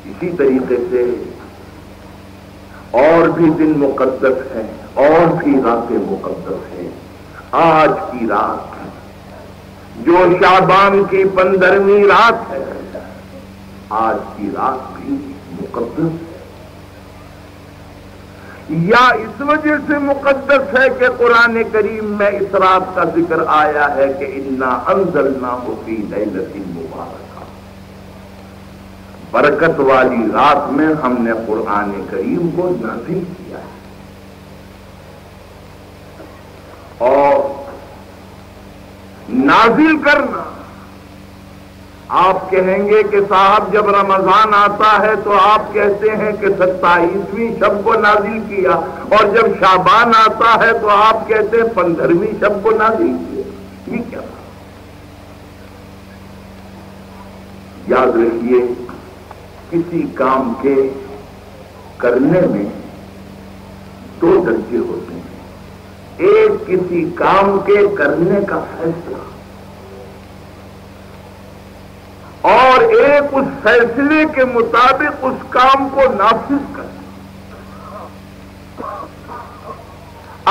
اسی طریقے سے اور بھی دن مقدس ہیں، اور بھی راتیں مقدس ہیں۔ آج کی رات جو شعبان کی 15ویں رات ہے، آج کی رات بھی مقدس ہے۔ یا اس وجہ سے مقدس ہے کہ قرآن کریم میں اس رات کا ذکر آیا ہے کہ انا انزلناہ فی لیلۃ مبارکہ، برکت والی رات میں ہم نے قرآن کریم کو نازل کیا ہے۔ اور نازل کرنا، آپ کہیں گے کہ صاحب جب رمضان آتا ہے تو آپ کہتے ہیں کہ 27ویں شب کو نازل کیا، اور جب شعبان آتا ہے تو آپ کہتے ہیں 15ویں شب کو نازل کیا، یہ کیا بات؟ یاد رکھیے کسی کام کے کرنے میں 2 درجے ہوتے ہیں، ایک کسی کام کے کرنے کا فیصلہ، اور ایک اس فیصلے کے مطابق اس کام کو نافذ کرنا۔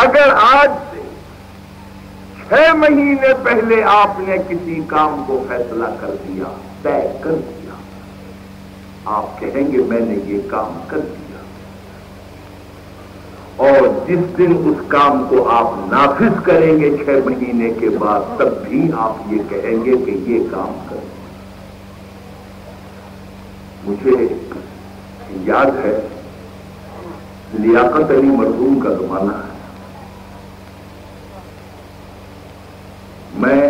اگر آج سے 6 مہینے پہلے آپ نے کسی کام کو فیصلہ کر دیا، طے کر دیا، آپ کہیں گے میں نے یہ کام کر دیا، اور جس دن اس کام کو آپ نافذ کریں گے 6 مہینے کے بعد، تب بھی آپ یہ کہیں گے کہ یہ کام کر دیا۔ مجھے یاد ہے لیاقت علی مرحوم کا زمانہ ہے، میں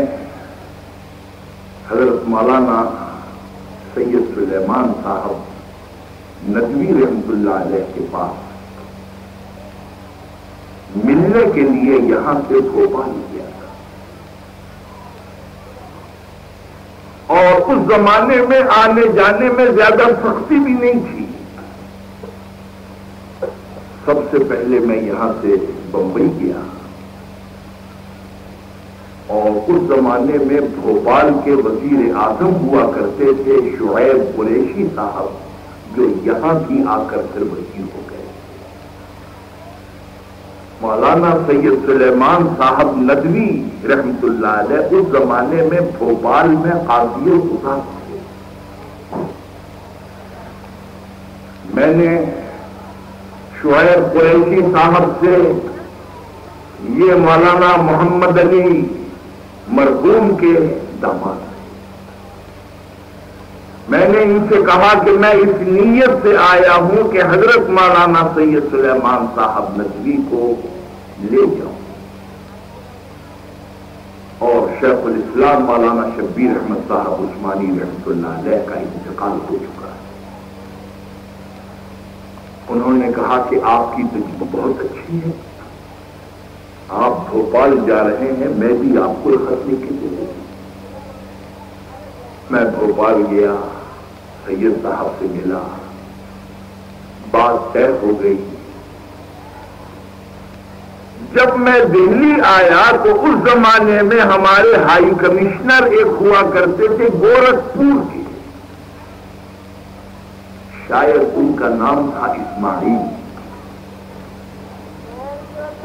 حضرت مولانا سید سلیمان صاحب ندوی رحمۃ اللہ علیہ کے پاس ملنے کے لیے یہاں سے بھوپال گیا تھا، اور اس زمانے میں آنے جانے میں زیادہ سختی بھی نہیں تھی۔ سب سے پہلے میں یہاں سے بمبئی گیا، اور اس زمانے میں بھوپال کے وزیر اعظم ہوا کرتے تھے شعیب قریشی صاحب، جو یہاں بھی آ کر پھر وزیر ہو گئے۔ مولانا سید سلیمان صاحب ندوی رحمت اللہ علیہ اس زمانے میں بھوپال میں قاضی القضا تھے۔ میں نے شعیب قریشی صاحب سے، یہ مولانا محمد علی مرحوم کے داماد، میں نے ان سے کہا کہ میں اس نیت سے آیا ہوں کہ حضرت مولانا سید سلیمان صاحب ندوی کو لے جاؤں، اور شیخ الاسلام مولانا شبیر احمد صاحب عثمانی رحمۃ اللہ علیہ کا انتقال ہو چکا ہے۔ انہوں نے کہا کہ آپ کی تجربہ بہت اچھی ہے، آپ بھوپال جا رہے ہیں، میں بھی آپ کو خط لکھ کے دے دوں۔ میں بھوپال گیا، سید صاحب سے ملا، بات طے ہو گئی۔ جب میں دہلی آیا تو اس زمانے میں ہمارے ہائی کمشنر ایک ہوا کرتے تھے گورکھپور کے، شاید ان کا نام تھا اسماعیل،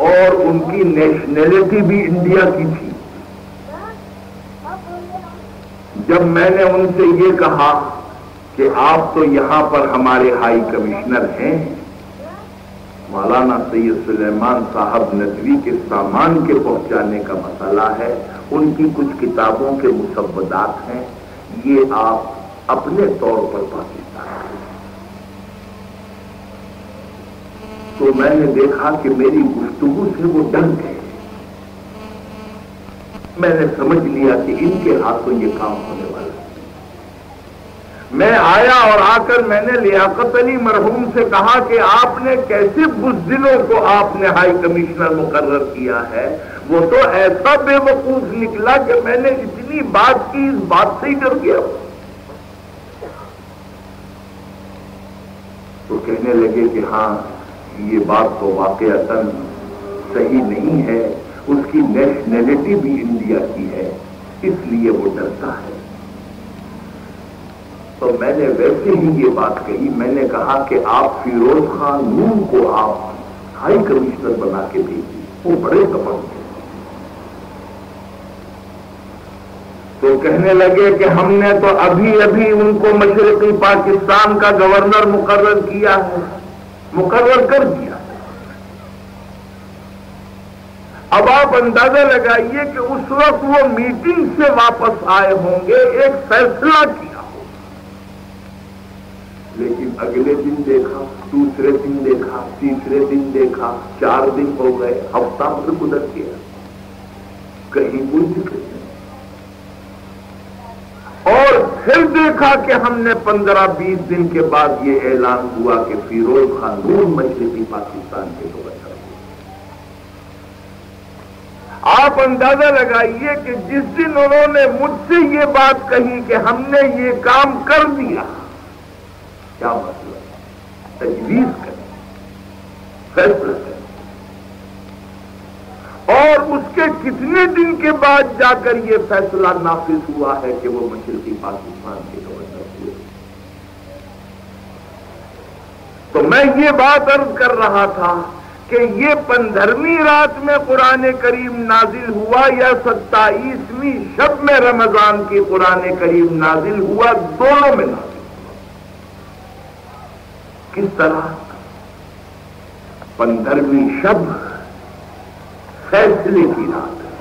اور ان کی نیشنلٹی بھی انڈیا کی تھی۔ جب میں نے ان سے یہ کہا کہ آپ تو یہاں پر ہمارے ہائی کمشنر ہیں، مولانا سید سلیمان صاحب ندوی کے سامان کے پہنچانے کا مسئلہ ہے، ان کی کچھ کتابوں کے مسودات ہیں، یہ آپ اپنے طور پر پاکستان ہیں۔ تو میں نے دیکھا کہ میری گفتگو سے وہ ڈر گئے، میں نے سمجھ لیا کہ ان کے ہاتھوں یہ کام ہونے والا ہے۔ میں آیا اور آ کر میں نے لیاقت علی مرحوم سے کہا کہ آپ نے کیسے بزدلوں کو آپ نے ہائی کمشنر مقرر کیا ہے؟ وہ تو ایسا بے وقوف نکلا کہ میں نے اتنی بات کی، اس بات سے ہی ڈر گیا۔ تو کہنے لگے کہ ہاں یہ بات تو واقعتاً صحیح نہیں ہے، اس کی نیشنلٹی بھی انڈیا کی ہے، اس لیے وہ ڈرتا ہے۔ تو میں نے ویسے ہی یہ بات کہی، میں نے کہا کہ آپ فیروز خان نون کو آپ ہائی کمشنر بنا کے دیجیے، وہ بڑے تپس تھے۔ تو کہنے لگے کہ ہم نے تو ابھی ابھی ان کو مشرقی پاکستان کا گورنر مقرر کیا ہے، مقرر کر دیا۔ اب آپ اندازہ لگائیے کہ اس وقت وہ میٹنگ سے واپس آئے ہوں گے، ایک فیصلہ کیا ہو، لیکن اگلے دن دیکھا، دوسرے دن دیکھا، تیسرے دن دیکھا، 4 دن ہو گئے، ہفتہ سے گزر گیا، کہیں کوئی ذکر نہیں۔ اور پھر دیکھا کہ ہم نے 15-20 دن کے بعد یہ اعلان ہوا کہ فیروز خان نون مشرقی پاکستان کے گورنر۔ آپ اندازہ لگائیے کہ جس دن انہوں نے مجھ سے یہ بات کہی کہ ہم نے یہ کام کر دیا، کیا مطلب؟ تجویز کریں، فیصلہ کریں، اور اس کے کتنے دن کے بعد جا کر یہ فیصلہ نافذ ہوا ہے کہ وہ مشرقی پاکستان کے گورنر ہوئے۔ تو میں یہ بات عرض کر رہا تھا کہ یہ 15ویں رات میں قرآن کریم نازل ہوا یا 27ویں شب میں رمضان کی قرآن کریم نازل ہوا، دونوں میں نازل ہوا۔ کس طرح؟ 15ویں شب فیصلے کی رات ہے۔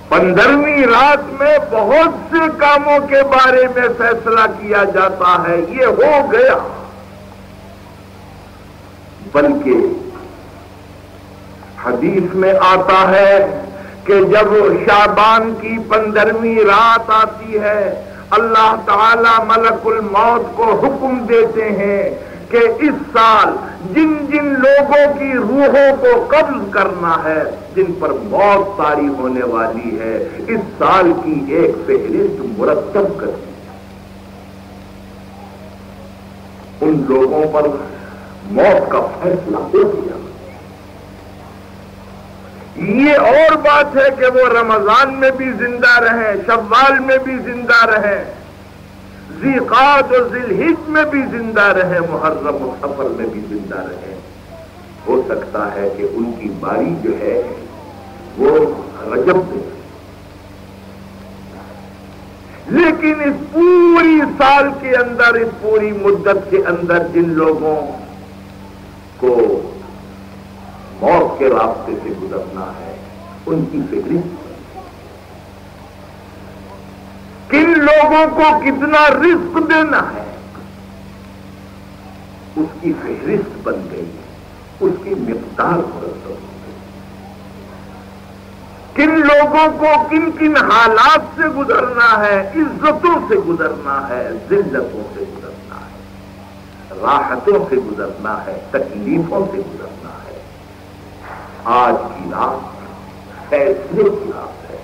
15ویں رات میں بہت سے کاموں کے بارے میں فیصلہ کیا جاتا ہے، یہ ہو گیا، بلکہ حدیث میں آتا ہے کہ جب شعبان کی 15ویں رات آتی ہے، اللہ تعالی ملک الموت کو حکم دیتے ہیں کہ اس سال جن جن لوگوں کی روحوں کو قبض کرنا ہے، جن پر موت طاری ہونے والی ہے، اس سال کی ایک فہرست مرتب کر دی۔ ان لوگوں پر موت کا فیصلہ ہو گیا۔ یہ اور بات ہے کہ وہ رمضان میں بھی زندہ رہیں، شوال میں بھی زندہ رہیں، ذی-قعدہ اور ذی-الحجہ میں بھی زندہ رہیں، محرم و صفر میں بھی زندہ رہیں۔ ہو سکتا ہے کہ ان کی باری جو ہے وہ رجب میں، لیکن اس پوری سال کے اندر، اس پوری مدت کے اندر جن لوگوں کو موت کے راستے سے گزرنا ہے، ان کی فہرست، کن لوگوں کو کتنا رزق دینا ہے، اس کی فہرست بن گئی، اس کی مقدار مرتب ہو گئی۔ کن لوگوں کو کن کن حالات سے گزرنا ہے، عزتوں سے گزرنا ہے، ذلتوں سے گزرنا ہے، راحتوں سے گزرنا ہے، تکلیفوں سے گزرنا ہے۔ آج کی رات فیصلے کی رات ہے۔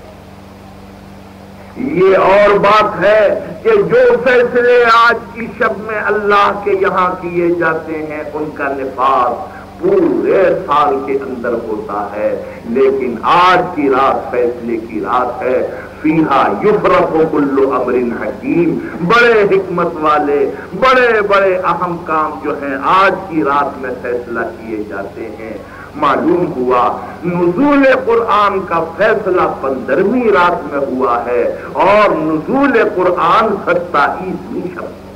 یہ اور بات ہے کہ جو فیصلے آج کی شب میں اللہ کے یہاں کیے جاتے ہیں، ان کا نفاذ پورے سال کے اندر ہوتا ہے، لیکن آج کی رات فیصلے کی رات ہے۔ فیہا یفرق کل امر حکیم، بڑے حکمت والے، بڑے بڑے اہم کام جو ہیں آج کی رات میں فیصلہ کیے جاتے ہیں۔ معلوم ہوا نزول قرآن کا فیصلہ 15ویں رات میں ہوا ہے، اور نزول قرآن 27ویں شب میں۔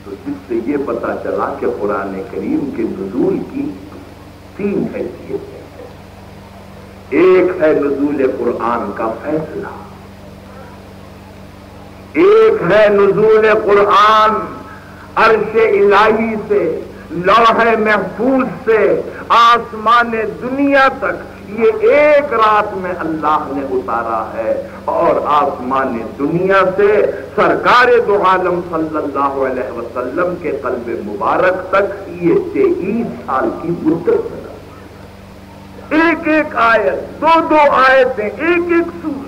تو جس سے یہ پتا چلا کہ قرآن کریم کے نزول کی 3 حیثیتیں ہیں۔ ایک ہے نزول قرآن کا فیصلہ، ایک ہے نزول قرآن عرش الہی سے، لوح محفوظ سے آسمان دنیا تک، یہ ایک رات میں اللہ نے اتارا ہے، اور آسمان دنیا سے سرکار دو عالم صلی اللہ علیہ وسلم کے قلب مبارک تک یہ 23 سال کی مدت ہے۔ ایک ایک آیت، 2 آیتیں، ایک ایک سورہ،